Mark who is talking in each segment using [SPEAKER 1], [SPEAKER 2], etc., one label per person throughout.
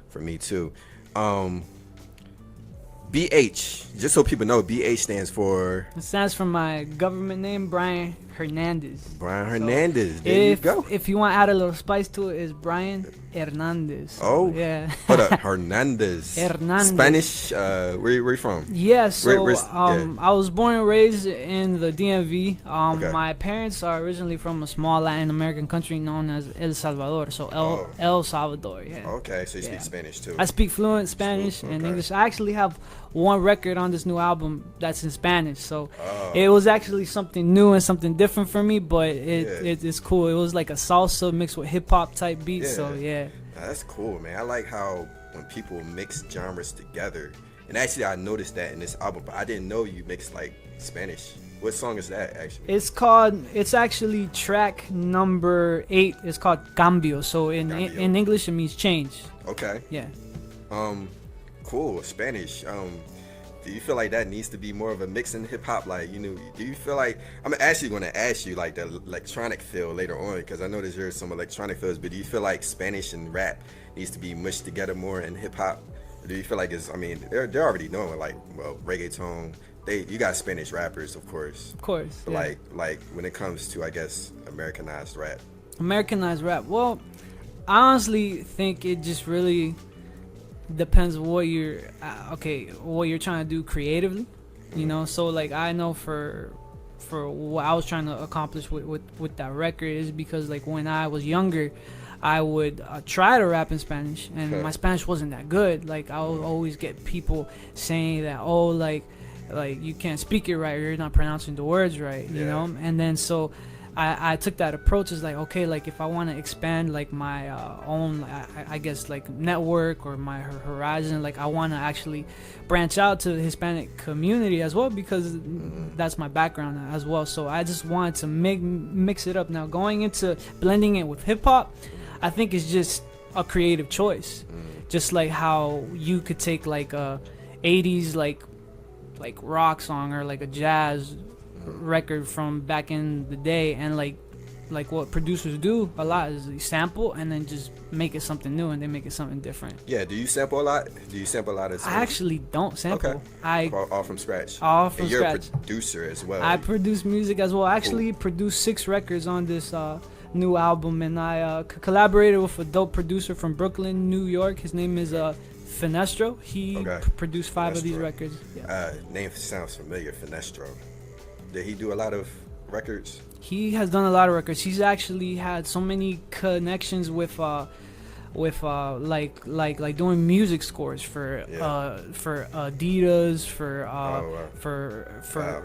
[SPEAKER 1] for me too. Um, BH, just so people know, BH stands for
[SPEAKER 2] It stands for my government name, Brian Hernandez.
[SPEAKER 1] Brian
[SPEAKER 2] So
[SPEAKER 1] Hernandez. There you
[SPEAKER 2] if
[SPEAKER 1] go.
[SPEAKER 2] if you want to add a little spice to it, it's Brian Hernandez. So,
[SPEAKER 1] Oh,
[SPEAKER 2] yeah.
[SPEAKER 1] hold up, Hernandez.
[SPEAKER 2] Hernandez.
[SPEAKER 1] Spanish. Where you from?
[SPEAKER 2] Yeah, so
[SPEAKER 1] yeah.
[SPEAKER 2] I was born and raised in the DMV.
[SPEAKER 1] Okay.
[SPEAKER 2] My parents are originally from a small Latin American country known as El Salvador. So El Salvador, yeah.
[SPEAKER 1] Okay, so you
[SPEAKER 2] Yeah.
[SPEAKER 1] speak Spanish too.
[SPEAKER 2] I speak fluent Spanish and
[SPEAKER 1] Okay.
[SPEAKER 2] English. I actually have one record on this new album that's in Spanish. So
[SPEAKER 1] Oh.
[SPEAKER 2] it was actually something new and something different for me, but
[SPEAKER 1] Yeah.
[SPEAKER 2] it's cool. It was like a salsa mixed with hip hop type beat.
[SPEAKER 1] Yeah.
[SPEAKER 2] So yeah.
[SPEAKER 1] That's cool, man. I like how when people mix genres together. And actually, I noticed that in this album, but I didn't know you mixed like Spanish. What song is that actually?
[SPEAKER 2] It's actually track number 8. It's called Cambio. So
[SPEAKER 1] Cambio.
[SPEAKER 2] in English it means change.
[SPEAKER 1] Okay.
[SPEAKER 2] Yeah.
[SPEAKER 1] Cool. Spanish. Do you feel like that needs to be more of a mix in hip hop? Like, do you feel like I'm actually going to ask you like the electronic feel later on because I know there's some electronic feels, but do you feel like Spanish and rap needs to be mushed together more in hip hop? Do you feel like they're already knowing like reggaeton? You got Spanish rappers, of course.
[SPEAKER 2] Of course.
[SPEAKER 1] But
[SPEAKER 2] Yeah.
[SPEAKER 1] like when it comes to I guess Americanized rap.
[SPEAKER 2] Americanized rap. Well, I honestly think it just really depends what you're what you're trying to do creatively. So like I know for what I was trying to accomplish with that record is because like when I was younger, I would try to rap in Spanish, and my Spanish wasn't that good. Like I would always get people saying that, oh, like you can't speak it right, or you're not pronouncing the words right, And then so I took that approach as like, okay, like if I want to expand like my own, I guess like network or my horizon, like I want to actually branch out to the Hispanic community as well because that's my background as well. So I just wanted to mix it up. Now going into blending it with hip hop, I think it's just a creative choice. Just like how you could take like a 80s like rock song or like a jazz record from back in the day, and like what producers do a lot is they sample and then just make it something new, and they make it something different.
[SPEAKER 1] Yeah, do you sample a lot? Do you sample a lot of
[SPEAKER 2] I actually don't sample.
[SPEAKER 1] Okay. All from scratch.
[SPEAKER 2] All from
[SPEAKER 1] and you're
[SPEAKER 2] scratch.
[SPEAKER 1] a producer as well.
[SPEAKER 2] I produce music as well. I actually produced 6 records on this new album, and I collaborated with a dope producer from Brooklyn, New York. His name is Finestro. He produced 5 of these records. Yeah.
[SPEAKER 1] Name sounds familiar, Finestro. Did he do a lot of records?
[SPEAKER 2] He has done a lot of records. He's actually had so many connections with like doing music scores for Adidas,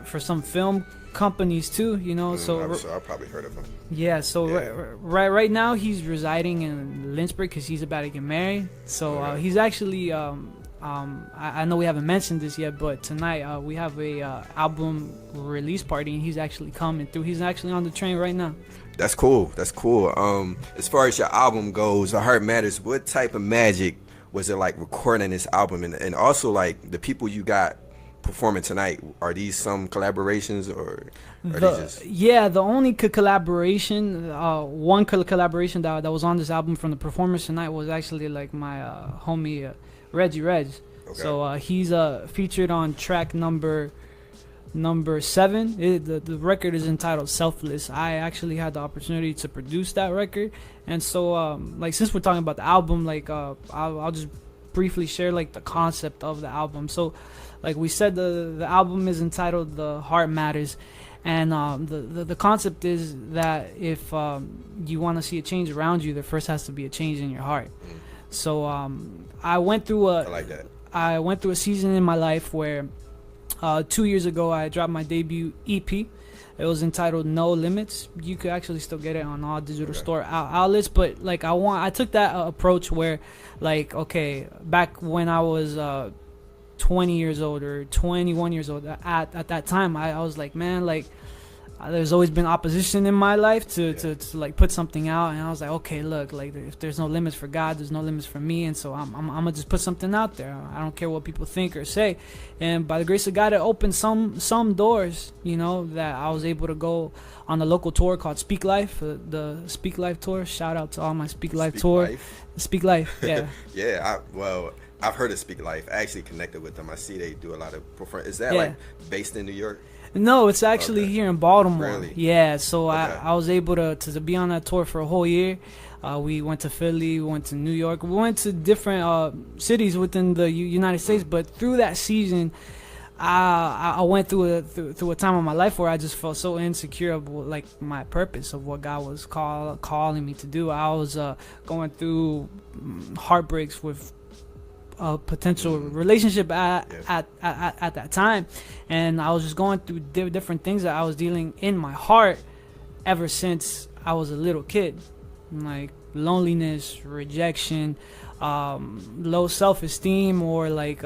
[SPEAKER 2] for some film companies too.
[SPEAKER 1] I've probably heard of him.
[SPEAKER 2] Yeah. So right now he's residing in Lynchburg because he's about to get married. So he's actually I know we haven't mentioned this yet, but tonight we have a album release party, and he's actually coming through. He's actually on the train right now.
[SPEAKER 1] That's cool. As far as your album goes, The Heart Matters, what type of magic was it like recording this album, and also like the people you got performing tonight? Are these some collaborations or are these just...
[SPEAKER 2] Yeah, the only collaboration, one collaboration that was on this album from the performers tonight was actually like my homie Reggie Reg. Okay. So he's featured on track number 7. The record is entitled Selfless. I actually had the opportunity to produce that record, and so like since we're talking about the album, like I'll just briefly share like the concept of the album. So like we said, the album is entitled The Heart Matters, and the concept is that if you want to see a change around you, there first has to be a change in your heart. So I went through a season in my life where 2 years ago I dropped my debut EP. It was entitled No Limits. You could actually still get it on all digital store outlets, but like I took that approach where like, okay, back when I was 20 years old or 21 years old, at that time I was like, man, like there's always been opposition in my life to like put something out, and I was like, okay, look, like if there's no limits for God, there's no limits for me, and so I'm gonna just put something out there. I don't care what people think or say, and by the grace of God, it opened some doors, you know, that I was able to go on a local tour called Speak Life, the Speak Life tour. Shout out to all my Speak Life tour. Speak Life, yeah.
[SPEAKER 1] Yeah, I've heard of Speak Life. I actually connected with them. I see they do a lot of performance. Is that like based in New York?
[SPEAKER 2] No, it's actually here in Baltimore.
[SPEAKER 1] Really?
[SPEAKER 2] Yeah, so I was able to be on that tour for a whole year. We went to Philly, we went to New York, we went to different cities within the United States. But through that season, I went through a time of my life where I just felt so insecure of like my purpose of what God was calling me to do. I was going through heartbreaks with a potential relationship at that time, and I was just going through different things that I was dealing in my heart ever since I was a little kid, like loneliness, rejection, low self-esteem, or like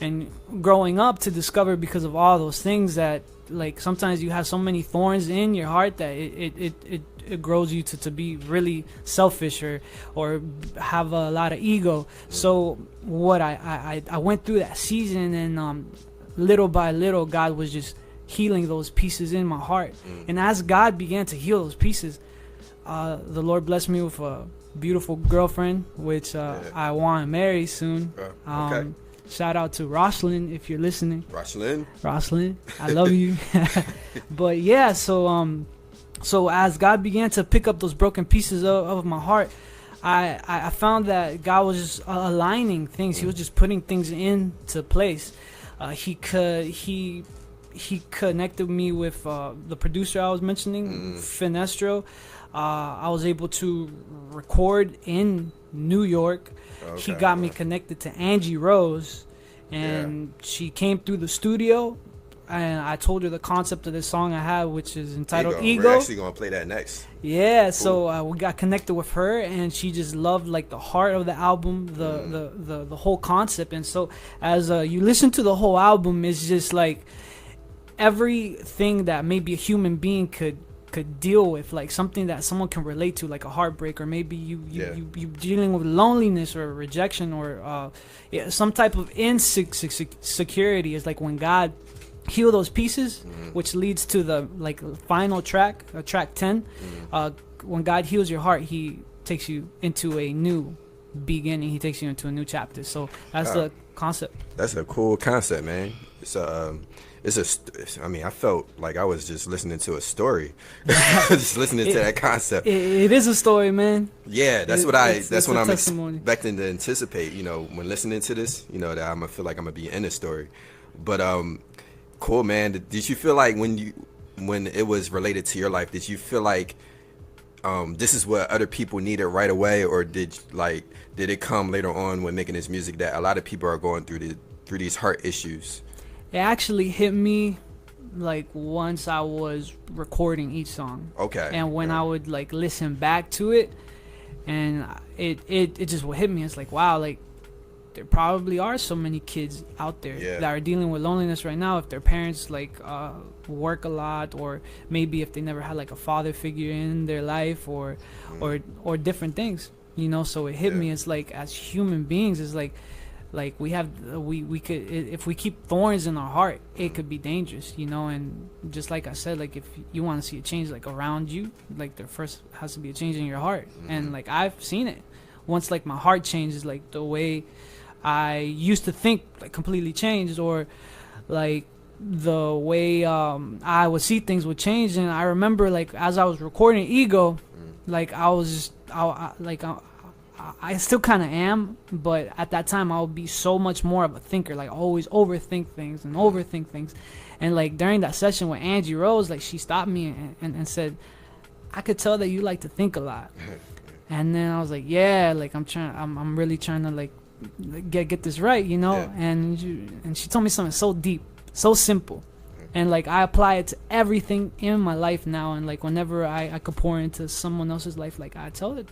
[SPEAKER 2] and growing up to discover, because of all those things, that like sometimes you have so many thorns in your heart that it grows you to be really selfish or have a lot of ego. So what I went through that season, and little by little God was just healing those pieces in my heart. And as God began to heal those pieces, the Lord blessed me with a beautiful girlfriend, which I want to marry soon.
[SPEAKER 1] Okay.
[SPEAKER 2] Shout out to Rosalind if you're listening.
[SPEAKER 1] Rosalind,
[SPEAKER 2] I love you. But yeah, so as God began to pick up those broken pieces of my heart, I found that God was just aligning things. He was just putting things into place. He connected me with the producer I was mentioning, Finestro. I was able to record in New York. He got me connected to Angie Rose, and she came through the studio, and I told her the concept of this song I have, which is entitled Ego.
[SPEAKER 1] We're actually gonna play that next.
[SPEAKER 2] Yeah, cool. So we got connected with her, and she just loved like the heart of the album, the whole concept. And so as you listen to the whole album, it's just like everything that maybe a human being could deal with, like something that someone can relate to, like a heartbreak, or maybe you dealing with loneliness or rejection, or some type of insecurity. Is like when God heal those pieces, which leads to the like final track, track 10. When God heals your heart, He takes you into a new beginning. He takes you into a new chapter. So that's the concept. That's
[SPEAKER 1] a cool concept, man. I mean, I felt like I was just listening to a story, just listening to that concept.
[SPEAKER 2] It is a story, man.
[SPEAKER 1] Yeah, that's what I'm expecting to anticipate. You know, when listening to this, you know, that I'm gonna feel like I'm gonna be in the story. But cool, man. Did you feel like when it was related to your life, did you feel like this is what other people needed right away, or did it come later on when making this music that a lot of people are going through these heart issues?
[SPEAKER 2] It actually hit me like once I was recording each song.
[SPEAKER 1] Okay.
[SPEAKER 2] And when I would like listen back to it, and it just would hit me. It's like, wow, like there probably are so many kids out there that are dealing with loneliness right now, if their parents like work a lot, or maybe if they never had like a father figure in their life, or different things, you know. So it hit me. It's like, as human beings, it's like we could, if we keep thorns in our heart, it could be dangerous, you know. And just like I said, like if you want to see a change like around you, like there first has to be a change in your heart. And like I've seen it once, like my heart changes, like the way I used to think like completely changed, or like the way I would see things would change. And I remember like as I was recording Ego, like I still kind of am, but at that time I would be so much more of a thinker, like always overthink things. And like during that session with Angie Rose, like she stopped me and said, I could tell that you like to think a lot. And then I was like, yeah, like I'm really trying to like get this right, you know. And she told me something so deep, so simple, and like I apply it to everything in my life now. And like whenever I could pour into someone else's life, like I tell it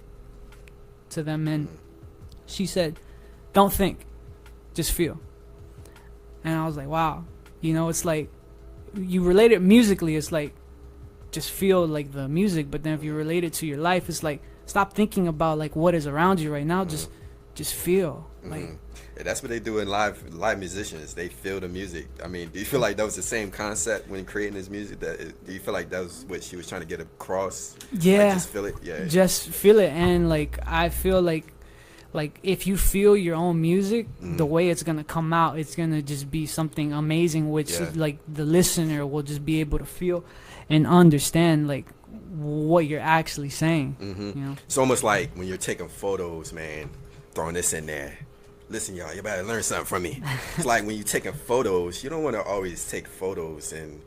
[SPEAKER 2] to them. And she said, don't think, just feel. And I was like, wow, you know. It's like you relate it musically. It's like just feel like the music. But then if you relate it to your life, it's like stop thinking about like what is around you right now. Just feel like.
[SPEAKER 1] Yeah, that's what they do in live musicians. They feel the music. I mean, do you feel like that was the same concept when creating this music? Do you feel like that was what she was trying to get across?
[SPEAKER 2] Yeah,
[SPEAKER 1] like, just feel it. Yeah,
[SPEAKER 2] just feel it. And like I feel like if you feel your own music, the way it's gonna come out, it's gonna just be something amazing, which like the listener will just be able to feel and understand like what you're actually saying. You know,
[SPEAKER 1] it's almost like when you're taking photos, man. Throwing this in there. Listen, y'all, you better learn something from me. It's like when you're taking photos, you don't want to always take photos and,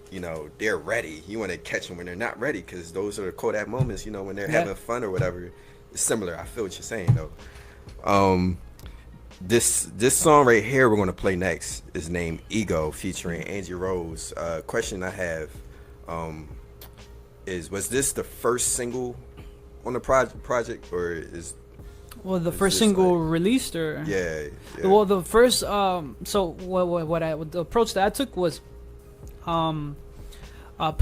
[SPEAKER 1] you know, they're ready. You want to catch them when they're not ready, because those are the Kodak moments, you know, when they're having fun or whatever. It's similar. I feel what you're saying, though. This song right here we're going to play next is named Ego, featuring Angie Rose. Question I have is, was this the first single on the project, or is...
[SPEAKER 2] Well, the first single released, or
[SPEAKER 1] yeah.
[SPEAKER 2] Well, the first so the approach that I took was put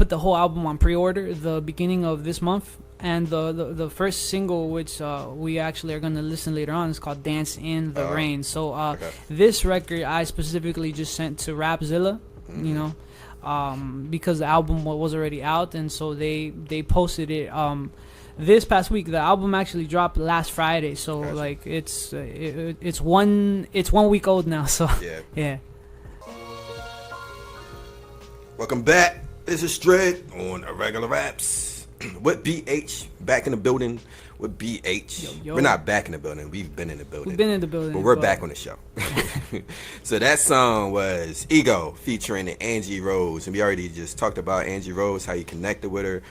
[SPEAKER 2] the whole album on pre-order the beginning of this month, and the first single, which we actually are gonna listen later on, is called "Dance in the Rain." So this record I specifically just sent to Rapzilla, you know, because the album was already out, and so they posted it. This past week, the album actually dropped last Friday, so like it's 1 week old now. So yeah. Welcome
[SPEAKER 1] back. This is Straight on Irregular Raps with BH, back in the building with BH. Yo. We're not back in the building. We've been in the building. But we're back on the show. So that song was Ego featuring Angie Rose, and we already just talked about Angie Rose, how you connected with her.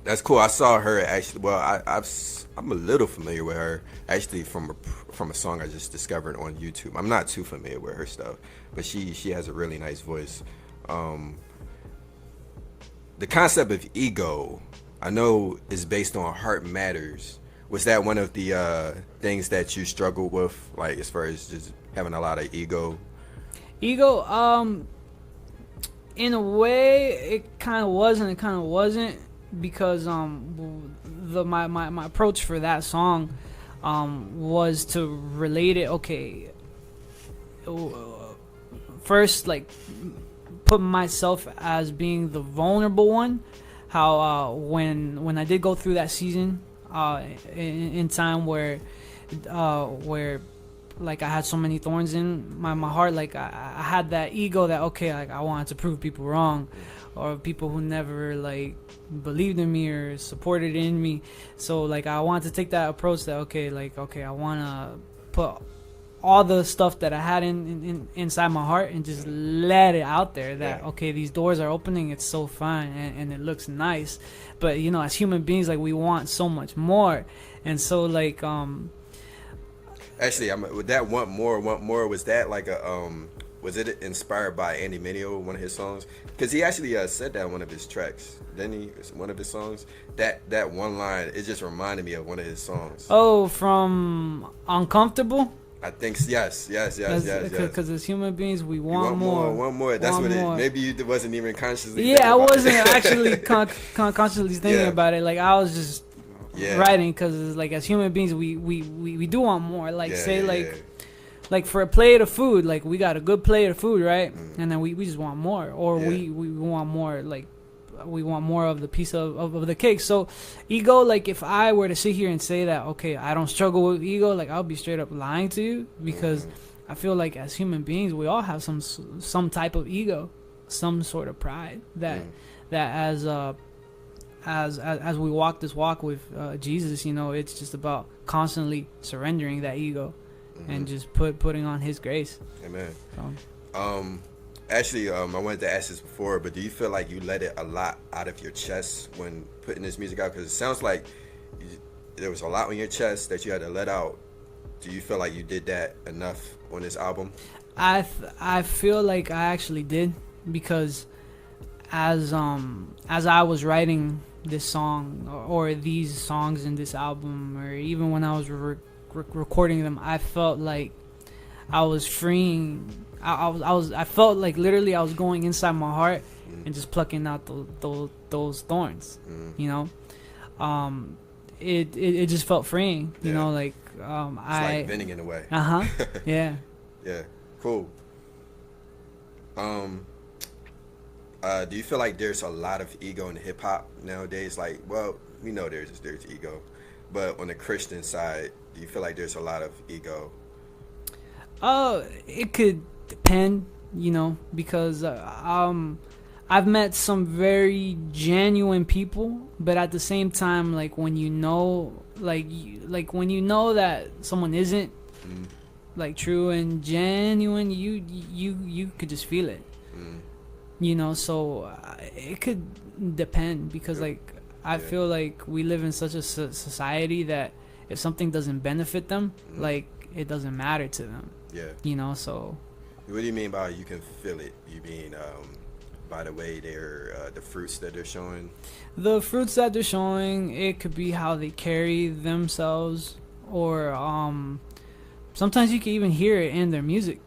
[SPEAKER 1] That's cool. I saw her actually. Well, I'm a little familiar with her actually from a song I just discovered on YouTube. I'm not too familiar with her stuff, but she has a really nice voice. The concept of ego, I know, is based on Heart Matters. Was that one of the things that you struggled with, like as far as just having a lot of ego?
[SPEAKER 2] In a way, it kind of was and it kind of wasn't. Because my approach for that song was to relate it. Okay, first, like, put myself as being the vulnerable one. How when I did go through that season in time where like I had so many thorns in my heart, like I had that ego that, okay, like I wanted to prove people wrong, or people who never like believed in me or supported in me. So like I wanted to take that approach that okay, I want to put all the stuff that I had inside my heart and just let it out there, that okay, these doors are opening, it's so fun and it looks nice, but you know, as human beings, like we want so much more. And so like
[SPEAKER 1] actually, with that want more, was that like a was it inspired by Andy Mineo, one of his songs? Because he actually said that in one of his tracks, didn't he? One of his songs, that one line, it just reminded me of one of his songs.
[SPEAKER 2] Oh, from Uncomfortable?
[SPEAKER 1] I think yes.
[SPEAKER 2] Because as human beings, we want more.
[SPEAKER 1] One more. That's what it. Maybe you wasn't even consciously.
[SPEAKER 2] Yeah, I wasn't actually consciously thinking about it. Like I was just writing, because like as human beings, we do want more. Like like for a plate of food, like we got a good plate of food, right? And then we just want more, or we want more, like we want more of the piece of the cake. So ego, like if I were to sit here and say that, okay, I don't struggle with ego, like I'll be straight up lying to you, because I feel like as human beings, we all have some type of ego, some sort of pride that as we walk this walk with Jesus, you know, it's just about constantly surrendering that ego and just putting on His grace.
[SPEAKER 1] Amen. Actually, I wanted to ask this before, but do you feel like you let it a lot out of your chest when putting this music out? Because it sounds like there was a lot on your chest that you had to let out. Do you feel like you did that enough on this album?
[SPEAKER 2] I feel like I actually did, because as I was writing this song or these songs in this album, or even when I was recording them, I felt like I was freeing. I felt like literally I was going inside my heart and just plucking out those thorns. You know, it just felt freeing. You know, like
[SPEAKER 1] it's like venting in a way.
[SPEAKER 2] Yeah.
[SPEAKER 1] Yeah. Cool. Do you feel like there's a lot of ego in hip hop nowadays? Like, well, we know there's ego, but on the Christian side, do you feel like there's a lot of ego?
[SPEAKER 2] It could depend, you know, because I've met some very genuine people, but at the same time, like when you know, like when you know that someone isn't like true and genuine, you could just feel it. You know, so it could depend because like I feel like we live in such a society that if something doesn't benefit them, like it doesn't matter to them.
[SPEAKER 1] Yeah.
[SPEAKER 2] You know, so.
[SPEAKER 1] What do you mean by you can feel it? You mean by the way they're the fruits that they're showing?
[SPEAKER 2] The fruits that they're showing, it could be how they carry themselves, or sometimes you can even hear it in their music.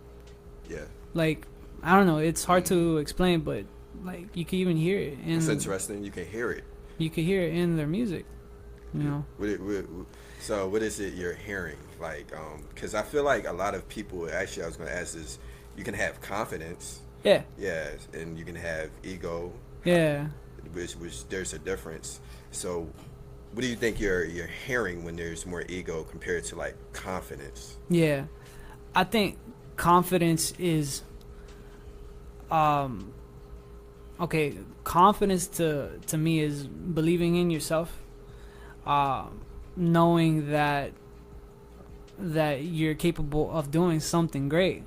[SPEAKER 1] Yeah.
[SPEAKER 2] Like, I don't know, it's hard to explain, but like you can even hear it.
[SPEAKER 1] It's interesting. You can hear it.
[SPEAKER 2] You can hear it in their music. You know.
[SPEAKER 1] So what is it you're hearing? Like, because I feel like a lot of people. Actually, I was going to ask this. You can have confidence.
[SPEAKER 2] Yeah.
[SPEAKER 1] Yeah, and you can have ego.
[SPEAKER 2] Yeah.
[SPEAKER 1] Which there's a difference. So, what do you think you're hearing when there's more ego compared to like confidence?
[SPEAKER 2] Yeah, I think confidence is. Okay, confidence to me is believing in yourself, knowing that you're capable of doing something great.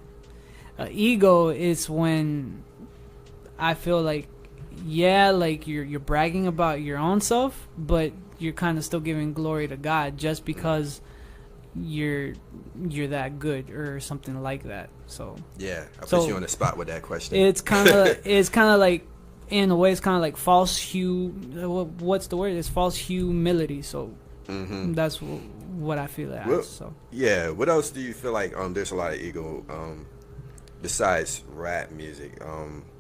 [SPEAKER 2] Ego is when I feel like, like you're bragging about your own self, but you're kind of still giving glory to God just because you're that good or something like that. So
[SPEAKER 1] yeah, I put you on the spot with that question.
[SPEAKER 2] It's kind of like, in a way, it's kind of like false what's the word? It's false humility. So that's what I feel like.
[SPEAKER 1] Well,
[SPEAKER 2] so
[SPEAKER 1] yeah. What else do you feel like? There's a lot of ego besides rap music.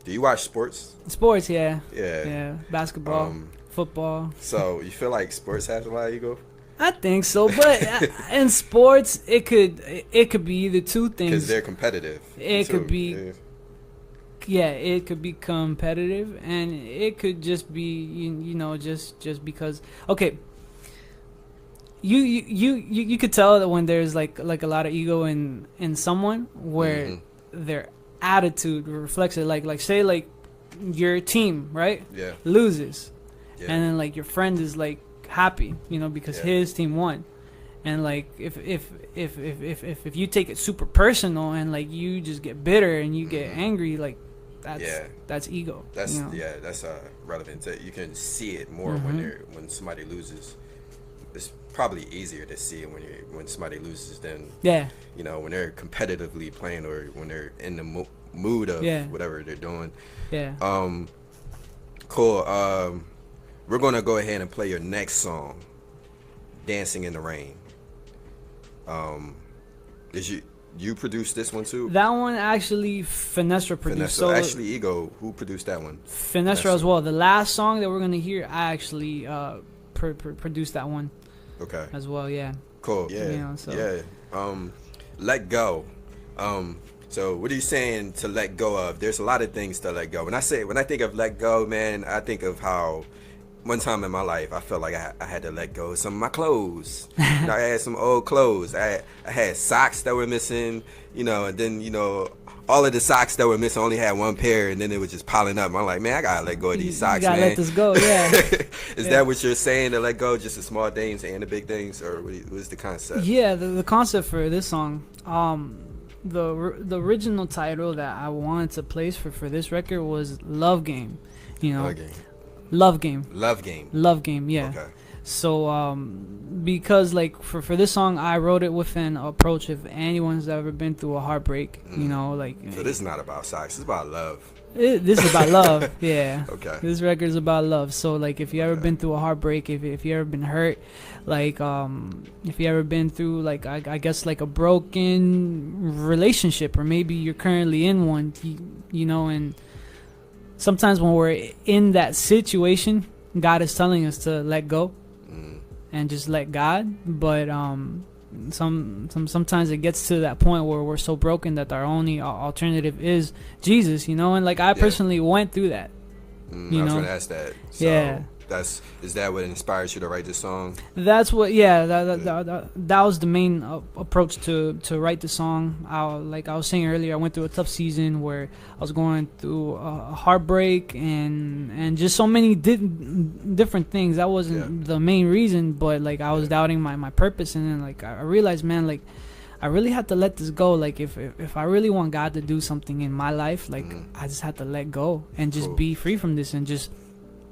[SPEAKER 1] Do you watch sports?
[SPEAKER 2] Sports, yeah.
[SPEAKER 1] Yeah.
[SPEAKER 2] Basketball, football.
[SPEAKER 1] So you feel like sports has a lot of ego?
[SPEAKER 2] I think so, but in sports, it could be either two things.
[SPEAKER 1] Because they're competitive.
[SPEAKER 2] It could be. Yeah, it could be competitive, and it could just be you know just because. Okay, you could tell that when there's like a lot of ego in someone where their attitude reflects it. Like say like your team, right?
[SPEAKER 1] Yeah.
[SPEAKER 2] Loses, and then like your friend is like happy, you know, because his team won. And like if you take it super personal and like you just get bitter and you get angry, like that's ego.
[SPEAKER 1] That's
[SPEAKER 2] you know?
[SPEAKER 1] That's relevant. You can see it more when somebody loses. It's probably easier to see it when somebody loses than you know, when they're competitively playing or when they're in the mood of whatever they're doing. Yeah. Cool. We're gonna go ahead and play your next song, "Dancing in the Rain." Did you produced this one too?
[SPEAKER 2] That one actually Finestra produced.
[SPEAKER 1] So actually, Ego, who produced that one?
[SPEAKER 2] Finestra as well. The last song that we're gonna hear, I actually produced that one.
[SPEAKER 1] Okay.
[SPEAKER 2] As well, yeah.
[SPEAKER 1] Cool. Yeah.
[SPEAKER 2] You know, so.
[SPEAKER 1] Yeah. Let go. So what are you saying to let go of? There's a lot of things to let go. When I think of let go, man, I think of how one time in my life I felt like I had to let go of some of my clothes. You know, I had some old clothes. I had socks that were missing, you know, and then, you know, all of the socks that were missing only had one pair, and then it was just piling up. I'm like, man, I gotta let go of these socks, man.
[SPEAKER 2] You gotta let this go, yeah.
[SPEAKER 1] Is that what you're saying, to let go, just the small things and the big things, or what is the concept?
[SPEAKER 2] Yeah, the concept for this song, the original title that I wanted to place for this record was Love Game, you know. Love Game, yeah. Okay. So, because like for this song, I wrote it with an approach of anyone's ever been through a heartbreak, you know, like.
[SPEAKER 1] So this is not about sex; it's about love.
[SPEAKER 2] This is about love, yeah.
[SPEAKER 1] Okay.
[SPEAKER 2] This record is about love. So like, if you ever been through a heartbreak, if you ever been hurt, like if you ever been through like I guess like a broken relationship, or maybe you're currently in one, you know, and sometimes when we're in that situation, God is telling us to let go and just let God. But sometimes it gets to that point where we're so broken that our only alternative is Jesus, you know. And like I personally went through that.
[SPEAKER 1] I was gonna ask that. So is that what inspires you to write this song?
[SPEAKER 2] That's what. That was the main approach to write the song. Like I was saying earlier, I went through a tough season where I was going through a heartbreak and just so many different things. That wasn't the main reason, but like I was doubting my purpose, and then like I realized, man, like I really had to let this go. Like if I really want God to do something in my life, like I just had to let go and just be free from this and just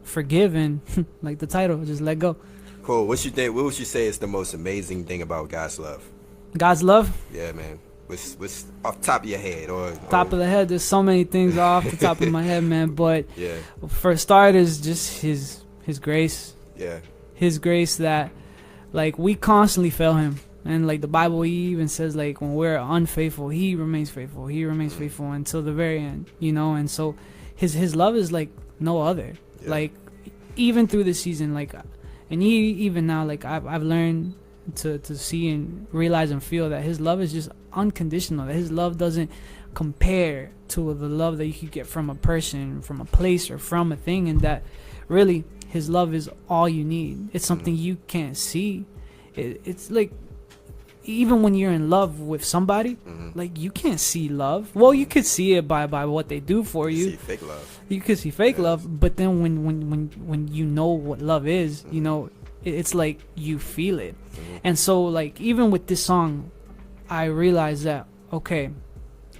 [SPEAKER 2] forgive and like the title, just let go.
[SPEAKER 1] Cool. What would you say is the most amazing thing about God's love?
[SPEAKER 2] God's love?
[SPEAKER 1] Yeah, man. What's off the top of your head or
[SPEAKER 2] top of the head? There's so many things off the top of my head, man. But for starters, just his grace. Yeah. His grace that like we constantly fail him. And like the Bible even says, like when we're unfaithful, he remains faithful. He remains faithful until the very end, you know. And so his love is like no other. Like even through this season, like, and even now, like I've learned to see and realize and feel that his love is just unconditional. That his love doesn't compare to the love that you could get from a person, from a place, or from a thing. And that really his love is all you need. It's something you can't see. It's like even when you're in love with somebody, like you can't see love. Well, you could see it by what they do for you.
[SPEAKER 1] You see fake love.
[SPEAKER 2] You could see fake love, but then when you know what love is, you know, it's like you feel it. And so like even with this song, I realized that okay,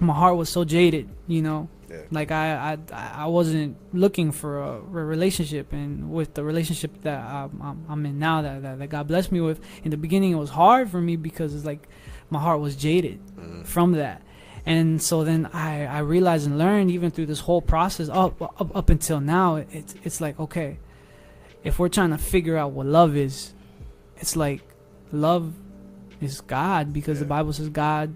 [SPEAKER 2] my heart was so jaded, you know. Like I wasn't looking for a relationship, and with the relationship that I'm in now, that God blessed me with, in the beginning it was hard for me because it's like my heart was jaded from that. And so then I realized and learned even through this whole process up until now, it's like okay, if we're trying to figure out what love is, it's like love is God, because the Bible says God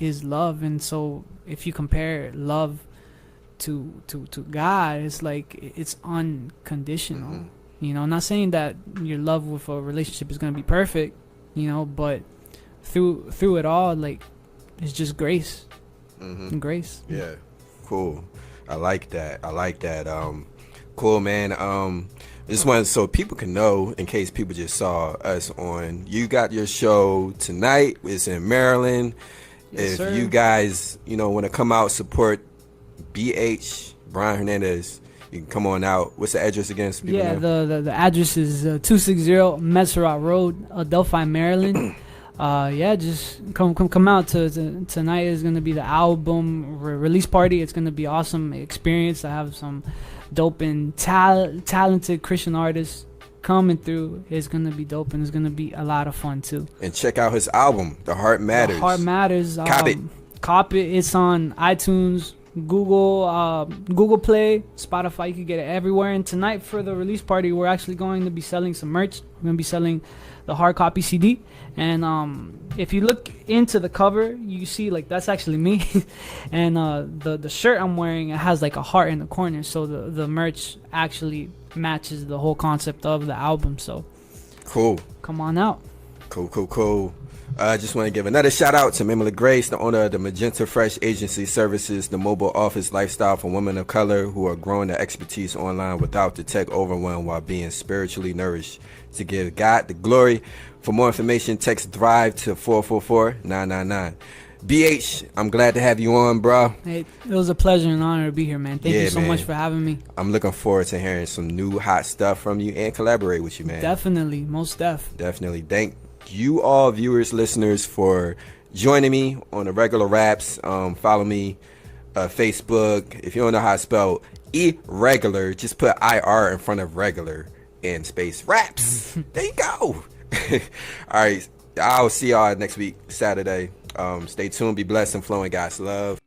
[SPEAKER 2] is love. And so if you compare love to God, it's like it's unconditional. You know, I'm not saying that your love with a relationship is going to be perfect, you know, but through it all, like it's just grace. And grace.
[SPEAKER 1] Yeah. Cool. I like that. Cool, man. Just wanted so people can know, in case people just saw us on, you got your show tonight. It's in Maryland. If you guys, you know, want to come out, support BH, Brian Hernandez, you can come on out. What's the address again? So
[SPEAKER 2] the address is 260 Messerot Road, Adelphi, Maryland. Just come out to tonight. Is going to be the album release party. It's going to be awesome experience. I have some dope and talented Christian artists coming through. It's going to be dope, and it's going to be a lot of fun too. And
[SPEAKER 1] check out his album, The Heart Matters.
[SPEAKER 2] The Heart Matters. Cop it. It's on iTunes, Google Play, Spotify. You can get it everywhere. And tonight for the release party, we're actually going to be selling some merch. We're going to be selling the hard copy CD. And if you look into the cover, you see like that's actually me. And the shirt I'm wearing, it has like a heart in the corner. So the merch actually matches the whole concept of the album. So
[SPEAKER 1] cool.
[SPEAKER 2] Come on out.
[SPEAKER 1] Cool. I just want to give another shout out to Mimela Grace, the owner of the Magenta Fresh Agency Services, the mobile office lifestyle for women of color who are growing their expertise online without the tech overwhelm while being spiritually nourished. To give God the glory. For more information, text THRIVE to 444-999. BH, I'm glad to have you on, bro.
[SPEAKER 2] Hey, it was a pleasure and honor to be here, man. Thank you so much for having me.
[SPEAKER 1] I'm looking forward to hearing some new hot stuff from you and collaborate with you, man.
[SPEAKER 2] Definitely, most
[SPEAKER 1] definitely. Thank you all, viewers, listeners, for joining me on the Regular Raps. Follow me Facebook. If you don't know how to spell irregular, just put IR in front of regular and space raps. There you go. All right, I'll see y'all next week, Saturday. Stay tuned, be blessed, and flowing God's love.